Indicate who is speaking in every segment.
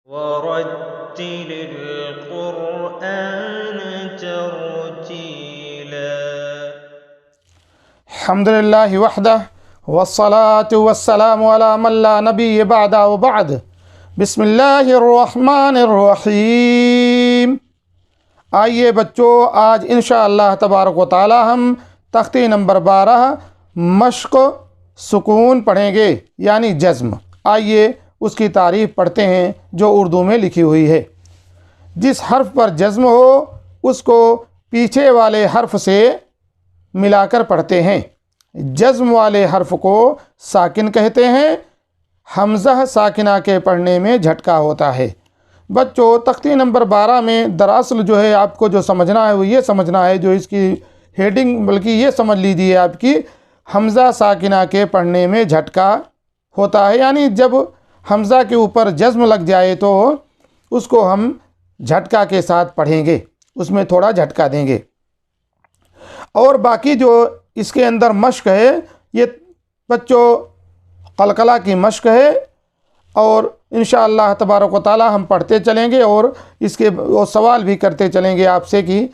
Speaker 1: ورتل القرآن ترتيلا.
Speaker 2: الحمد للہ وحدہ والصلاة والسلام علی من لا نبی بعد وبعد. بسم اللہ الرحمن الرحیم. آئیے بچوں، آج انشاءاللہ تبارک و تعالی ہم تختی نمبر 12 مشق سکون پڑھیں گے، یعنی جزم. آئیے اس کی تعریف پڑھتے ہیں جو اردو میں لکھی ہوئی ہے. جس حرف پر جزم ہو اس کو پیچھے والے حرف سے ملا کر پڑھتے ہیں. جزم والے حرف کو ساکن کہتے ہیں. حمزہ ساکنہ کے پڑھنے میں جھٹکا ہوتا ہے. بچوں، تختی نمبر 12 میں دراصل جو ہے آپ کو جو سمجھنا ہے وہ یہ سمجھنا ہے، جو اس کی ہیڈنگ بلکہ یہ سمجھ لیجیے آپ کی، حمزہ ساکنہ کے پڑھنے میں جھٹکا ہوتا ہے. یعنی جب حمزہ کے اوپر جزم لگ جائے تو اس کو ہم جھٹکا کے ساتھ پڑھیں گے، اس میں تھوڑا جھٹکا دیں گے. اور باقی جو اس کے اندر مشق ہے یہ بچوں قلقلہ کی مشق ہے، اور انشاءاللہ تبارک و تعالی ہم پڑھتے چلیں گے اور اس کے وہ سوال بھی کرتے چلیں گے آپ سے کہ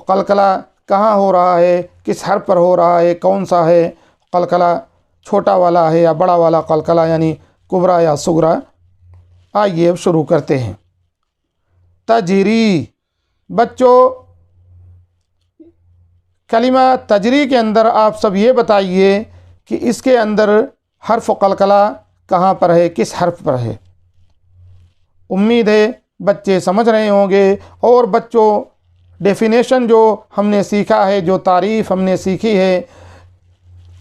Speaker 2: قلقلہ کہاں ہو رہا ہے، کس حرف پر ہو رہا ہے، کون سا ہے قلقلہ، چھوٹا والا ہے یا بڑا والا قلقلہ یعنی کبرا یا صغرا. آئیے اب شروع کرتے ہیں. تجری. بچوں، کلمہ تجری کے اندر آپ سب یہ بتائیے کہ اس کے اندر حرف قلقلہ کہاں پر ہے، کس حرف پر ہے. امید ہے بچے سمجھ رہے ہوں گے. اور بچوں، ڈیفینیشن جو ہم نے سیکھا ہے، جو تعریف ہم نے سیکھی ہے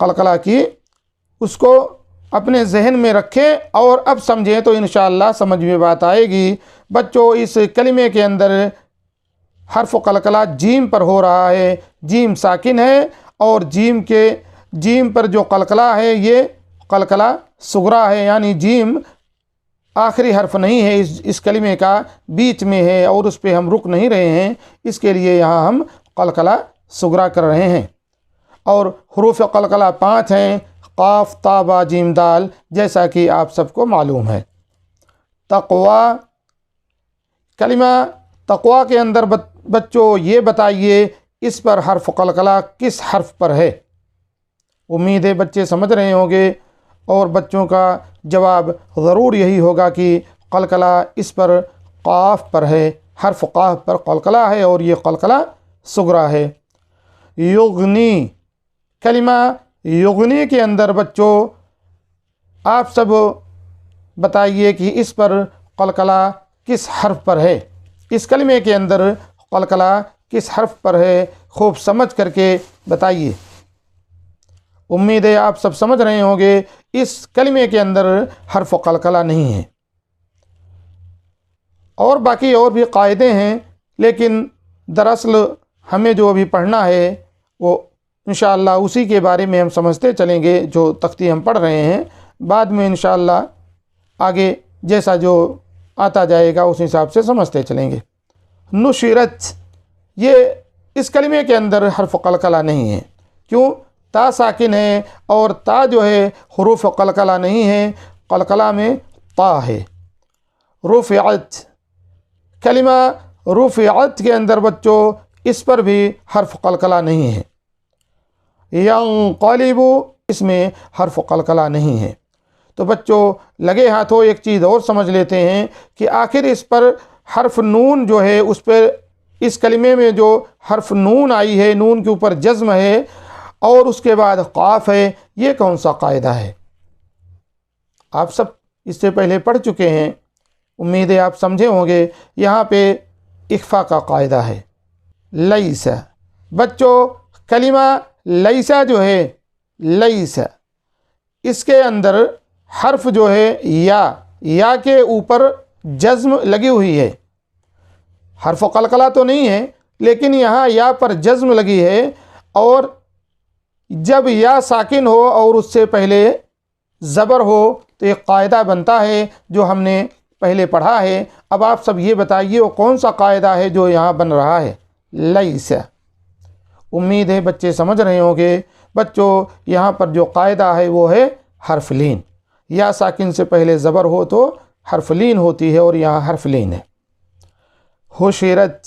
Speaker 2: قلقلہ کی، اس کو اپنے ذہن میں رکھیں اور اب سمجھیں تو انشاءاللہ سمجھ میں بات آئے گی. بچوں، اس کلمے کے اندر حرف قلقلہ جیم پر ہو رہا ہے. جیم ساکن ہے اور جیم پر جو قلقلہ ہے یہ قلقلہ صغرا ہے، یعنی جیم آخری حرف نہیں ہے اس کلمے کا، بیچ میں ہے اور اس پہ ہم رک نہیں رہے ہیں، اس کے لیے یہاں ہم قلقلہ صغرا کر رہے ہیں. اور حروف قلقلہ 5 ہیں: قاف، تا، با، جیم، دال، جیسا کہ آپ سب کو معلوم ہے. تقوی. کلمہ تقوی کے اندر بچوں یہ بتائیے اس پر حرف قلقلہ کس حرف پر ہے. امید ہے بچے سمجھ رہے ہوں گے اور بچوں کا جواب ضرور یہی ہوگا کہ قلقلہ اس پر قاف پر ہے، حرف قاف پر قلقلہ ہے اور یہ قلقلہ صغرا ہے. یغنی. کلمہ یغنی کے اندر بچوں آپ سب بتائیے کہ اس پر قلقلہ کس حرف پر ہے. اس کلمے کے اندر قلقلہ کس حرف پر ہے، خوب سمجھ کر کے بتائیے. امید ہے آپ سب سمجھ رہے ہوں گے اس کلمے کے اندر حرف قلقلہ نہیں ہے. اور باقی اور بھی قاعدے ہیں، لیکن دراصل ہمیں جو ابھی پڑھنا ہے وہ انشاءاللہ اسی کے بارے میں ہم سمجھتے چلیں گے جو تختی ہم پڑھ رہے ہیں. بعد میں انشاءاللہ آگے جیسا جو آتا جائے گا اس حساب سے سمجھتے چلیں گے. نشرت. یہ اس کلمے کے اندر حرف قلقلہ نہیں ہے. کیوں؟ تا ساکن ہے اور تا جو ہے حروف قلقلہ نہیں ہے، قلقلہ میں تا ہے. رفعت. کلمہ رفعت کے اندر بچوں اس پر بھی حرف قلقلہ نہیں ہے. ینقلب. اس میں حرف قلقلہ نہیں ہے. تو بچوں لگے ہاتھوں ایک چیز اور سمجھ لیتے ہیں کہ آخر اس پر حرف نون جو ہے اس پر اس کلمے میں جو حرف نون آئی ہے، نون کے اوپر جزم ہے اور اس کے بعد قاف ہے، یہ کون سا قاعدہ ہے؟ آپ سب اس سے پہلے پڑھ چکے ہیں، امید ہے آپ سمجھے ہوں گے. یہاں پہ اخفا کا قاعدہ ہے. لیس. بچوں کلمہ لیسا جو ہے، لیس، اس کے اندر حرف جو ہے یا کے اوپر جزم لگی ہوئی ہے. حرف قلقلہ تو نہیں ہے لیکن یہاں یا پر جزم لگی ہے، اور جب یا ساکن ہو اور اس سے پہلے زبر ہو تو ایک قاعدہ بنتا ہے جو ہم نے پہلے پڑھا ہے. اب آپ سب یہ بتائیے وہ کون سا قاعدہ ہے جو یہاں بن رہا ہے؟ لیس. امید ہے بچے سمجھ رہے ہوں گے. بچوں یہاں پر جو قاعدہ ہے وہ ہے حرف لین. یا ساکن سے پہلے زبر ہو تو حرف لین ہوتی ہے اور یہاں حرف لین ہے۔ حشرت،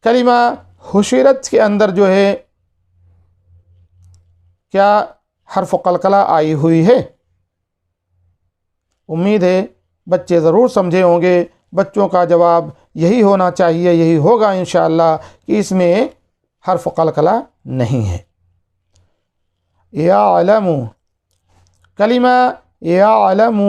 Speaker 2: کلمہ حشرت کے اندر جو ہے کیا حرف قلقلہ آئی ہوئی ہے؟ امید ہے بچے ضرور سمجھے ہوں گے۔ بچوں کا جواب یہی ہونا چاہیے، یہی ہوگا انشاءاللہ کہ اس میں حرف قلقلہ نہیں ہے۔ یعلم، کلمہ یعلم،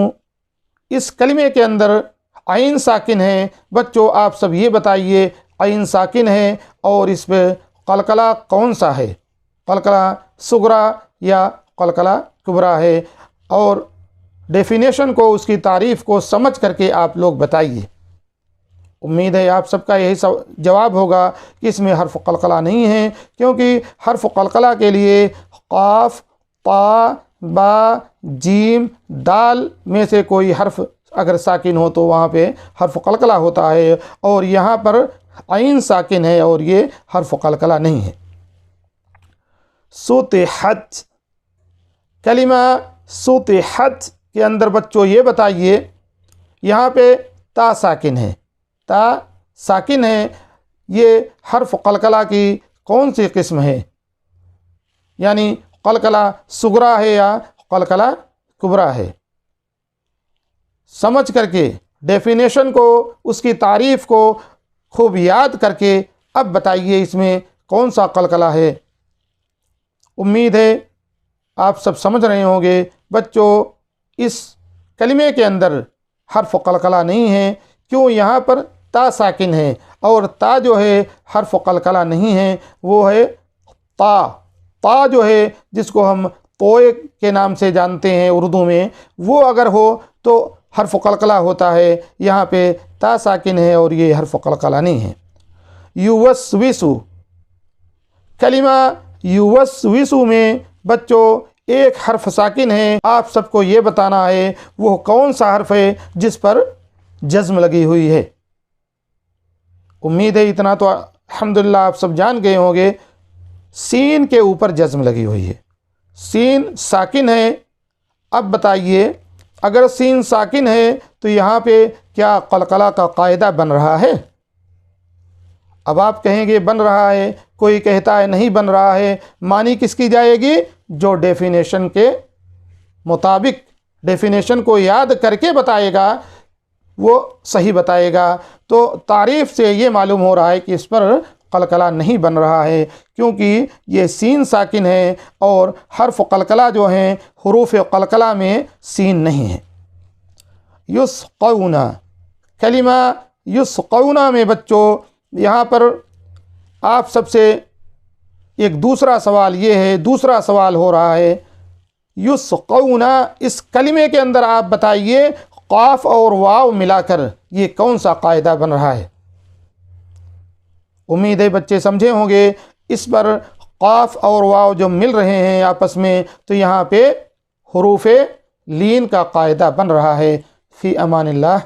Speaker 2: اس کلمے کے اندر عین ساکن ہے۔ بچوں آپ سب یہ بتائیے عین ساکن ہے اور اس پہ قلقلہ کون سا ہے؟ قلقلہ صغریٰ یا قلقلہ کبریٰ ہے؟ اور ڈیفینیشن کو، اس کی تعریف کو سمجھ کر کے آپ لوگ بتائیے۔ امید ہے آپ سب کا یہی جواب ہوگا کہ اس میں حرف قلقلہ نہیں ہے، کیونکہ حرف قلقلہ کے لیے قاف، طا، با، جیم، دال میں سے کوئی حرف اگر ساکن ہو تو وہاں پہ حرف قلقلہ ہوتا ہے، اور یہاں پر عین ساکن ہے اور یہ حرف قلقلہ نہیں ہے۔ سطحت، کلمہ سطحت کے اندر بچوں یہ بتائیے، یہاں پہ تا ساکن ہے، تا ساکن ہے، یہ حرف قلقلہ کی کون سی قسم ہے؟ یعنی قلقلہ صغریٰ ہے یا قلقلہ کبریٰ ہے؟ سمجھ کر کے ڈیفینیشن کو، اس کی تعریف کو خوب یاد کر کے اب بتائیے اس میں کون سا قلقلہ ہے۔ امید ہے آپ سب سمجھ رہے ہوں گے۔ بچوں اس کلمے کے اندر حرف قلقلہ نہیں ہے، کیوں؟ یہاں پر تا ساکن ہے، اور تا جو ہے حرف قلقلہ نہیں ہے، وہ ہے تا۔ تا جو ہے جس کو ہم طوئے کے نام سے جانتے ہیں اردو میں، وہ اگر ہو تو حرف قلقلہ ہوتا ہے۔ یہاں پہ تا ساکن ہے اور یہ حرف قلقلہ نہیں ہے۔ یوسوسو، کلمہ یوسوسو میں بچوں ایک حرف ساکن ہے، آپ سب کو یہ بتانا ہے وہ کون سا حرف ہے جس پر جزم لگی ہوئی ہے۔ امید ہے اتنا تو الحمدللہ آپ سب جان گئے ہوں گے، سین کے اوپر جزم لگی ہوئی ہے، سین ساکن ہے۔ اب بتائیے اگر سین ساکن ہے تو یہاں پہ کیا قلقلہ کا قاعدہ بن رہا ہے؟ اب آپ کہیں گے بن رہا ہے، کوئی کہتا ہے نہیں بن رہا ہے، معنی کس کی جائے گی؟ جو ڈیفینیشن کے مطابق، ڈیفینیشن کو یاد کر کے بتائے گا وہ صحیح بتائے گا۔ تو تعریف سے یہ معلوم ہو رہا ہے کہ اس پر قلقلہ نہیں بن رہا ہے، کیونکہ یہ سین ساکن ہے اور حرف قلقلہ جو ہیں حروف قلقلہ میں سین نہیں ہے۔ یسقون، کلمہ یسقون میں بچوں یہاں پر آپ سب سے ایک دوسرا سوال یہ ہے، دوسرا سوال ہو رہا ہے، یسقون اس کلمے کے اندر آپ بتائیے قاف اور واو ملا کر یہ کون سا قاعدہ بن رہا ہے؟ امید ہے بچے سمجھے ہوں گے۔ اس پر قاف اور واو جو مل رہے ہیں آپس میں تو یہاں پہ حروف لین کا قاعدہ بن رہا ہے۔ فی امان اللہ۔